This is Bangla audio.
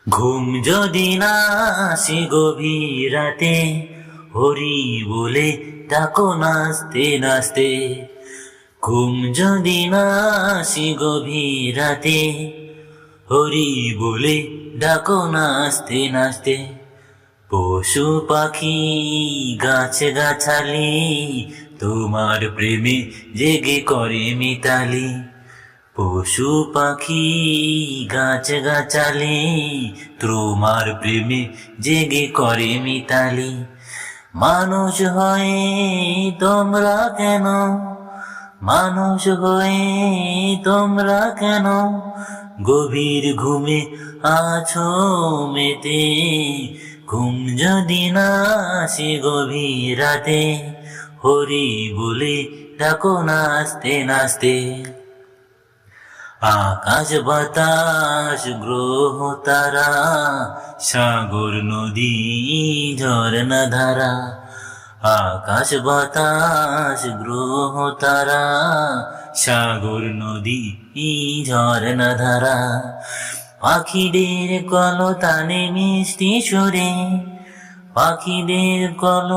ঘুম যদি না আসে গভীর রাতে, হরি বলে ডাকো নাচতে নাচতে। ঘুম যদি না আসে গভীর রাতে, হরি বলে ডাকো নাচতে নাচতে। পশু পাখি গাছ গাছালি তোমার প্রেমে জেগে করে মিতালি। পশু পাখি গাছ গাছালি তোমার প্রেমে জেগে করে মিতালি। মানুষ হয়ে তোমরা কেন, মানুষ হয়ে তোমরা কেন গভীর ঘুমে আছো মেতে। ঘুম যদি না আসে গভীর রাতে, হরি বলে ডাকো নাচতে নাচতে। আকাশ বাতাস গ্রহ তারা, সাগর নদী ঝরনা ধারা। আকাশ বাতাস গ্রহ তারা, সাগর নদী ঝরনা ধারা। পাখিদের কলতানে মিষ্টি সুরে, পাখিদের কল